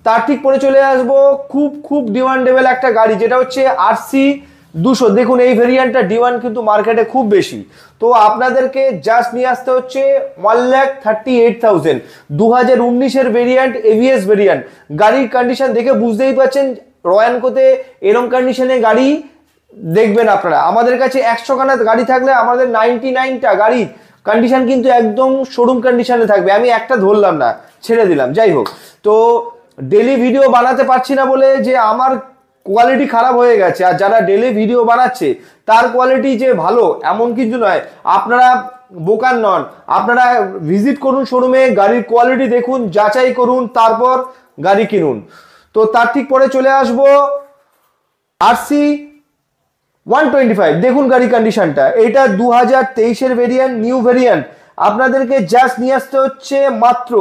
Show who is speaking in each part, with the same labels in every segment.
Speaker 1: তার ঠিক পরে চলে আসবো খুব খুব ডিমান্ডেবল একটা গাড়ি, যেটা হচ্ছে আরসি 200। দেখুন এই ভেরিয়েন্টটা ডিমান্ড কিন্তু মার্কেটে খুব বেশি, তো আপনাদেরকে জাস্ট নিয়ে আসতে হচ্ছে 1,38,000। 2019-এর ভেরিয়েন্ট, এভিএস ভেরিয়েন্ট। গাড়ির কন্ডিশন দেখে বুঝতেই পারছেন রয়্যানকোতে এরম কন্ডিশনে গাড়ি দেখবেন আপনারা। আমাদের কাছে 100খানা গাড়ি থাকলে আমাদের 99টা গাড়ি কন্ডিশন কিন্তু একদম শোরুম কন্ডিশনে থাকবে। আমি একটা ধরলাম না, ছেড়ে দিলাম। যাই হোক, তো ডেলি ভিডিও বানাতে পারছি না বলে যে আমার কোয়ালিটি খারাপ হয়ে গেছে, আর যারা ডেলি ভিডিও বানাচ্ছে তার কোয়ালিটি যে ভালো এমন কিছু নয়। আপনারা বোকার নন, আপনারা ভিজিট করুন শোরুমে, গাড়ির কোয়ালিটি দেখুন, যাচাই করুন, তারপর গাড়ি কিনুন। তো তার ঠিক পরে চলে আসবো আরসি 125। দেখুন গাড়ি কন্ডিশনটা, এটা 2023-এর ভেরিয়েন্ট, নিউ ভেরিয়েন্ট। আপনাদেরকে জাস্ট নিয়ে আসতে হচ্ছে মাত্র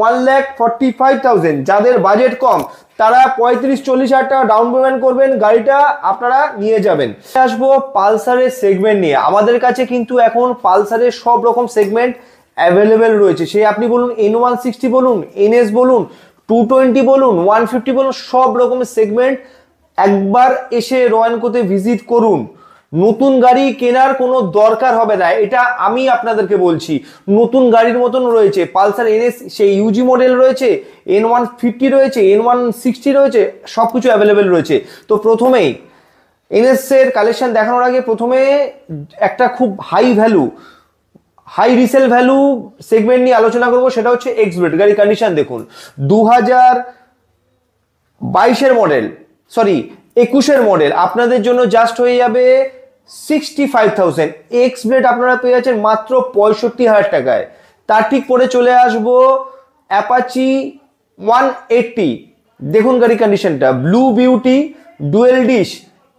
Speaker 1: 1,45,000। যাদের বাজেট কম তারা 35-40 হাজার টাকা ডাউন পেমেন্ট করবেন, গাড়িটা আপনারা নিয়ে যাবেন। আসবো পালসারের সেগমেন্ট নিয়ে। আমাদের কাছে কিন্তু এখন পালসারের সব রকম সেগমেন্ট অ্যাভেলেবেল রয়েছে। সে আপনি বলুন N160 বলুন, NS বলুন, 220 বলুন, 150 বলুন, সব রকমের সেগমেন্ট। একবার এসে রয়্যানকোতে ভিজিট করুন, নতুন গাড়ি কেনার কোনো দরকার হবে না, এটা আমি আপনাদেরকে বলছি। নতুন গাড়ির মতন রয়েছে পালসার NS, সেই ইউজি মডেল রয়েছে, N150 রয়েছে, N160 রয়েছে, সব কিছু অ্যাভেলেবেল রয়েছে। তো প্রথমেই NS এর কালেকশন দেখানোর আগে প্রথমে একটা খুব হাই রিসেল ভ্যালু সেগমেন্ট নিয়ে আলোচনা করবো, সেটা হচ্ছে এক্সব্লেড। গাড়ি কন্ডিশন দেখুন, 2022-এর মডেল, সরি 21-এর মডেল, আপনাদের জন্য জাস্ট হয়ে যাবে 65,000। এক্সব্লেড আপনারা পেয়ে যাচ্ছেন মাত্র 65,000 টাকায়। তার ঠিক পরে চলে আসবো অ্যাপাচি 180। দেখুন গাড়ি কন্ডিশনটা, blue beauty, dual disc,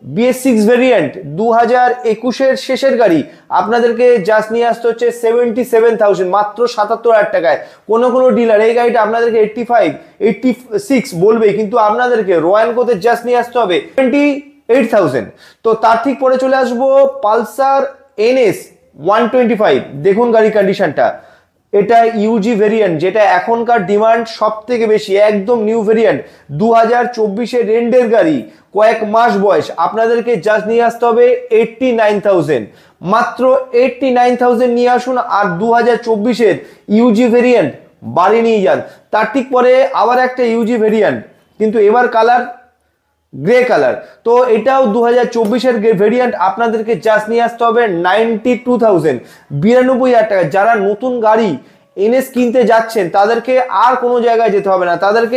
Speaker 1: BS6 variant, 2021-এর শেষের গাড়ি। আপনাদেরকে জাস্ট নিয়ে আসতে হচ্ছে 77,000, মাত্র 77,000 টাকায়। কোনো ডিলার এই গাড়িটা আপনাদেরকে 85, 86 বলবে, কিন্তু আপনাদেরকে রয়্যানকোতে জাস্ট নিয়ে আসতে হবে 28,000। তো তার ঠিক পরে চলে আসবো পালসার NS 125। দেখুন গাড়ি কন্ডিশনটা, এটা ইউজি ভেরিয়েন্ট, যেটা এখনকার ডিমান্ড সব থেকে বেশি, একদম নিউ ভেরিয়েন্ট, 2024-এর রেন্ডের গাড়ি, কয়েক মাস বয়স। আপনাদেরকে জাস্ট নিয়ে আসতে হবে 89,000, মাত্র 89,000 নিয়ে আসুন, আর 2024-এর ইউজি ভেরিয়েন্ট বাড়ি নিয়ে যান। তার ঠিক পরে আবার একটা ইউজি ভেরিয়েন্ট, কিন্তু এবার কালার গ্রে কালার। তো এটাও 2024-এর ভেরিয়েন্ট। আপনাদেরকে জাস্ট নিয়ে আসতে হবে 92,000, 92,000 টাকা। যারা নতুন গাড়ি NS কিনতে যাচ্ছেন তাদেরকে আর কোনো জায়গায় যেতে হবে না, তাদেরকে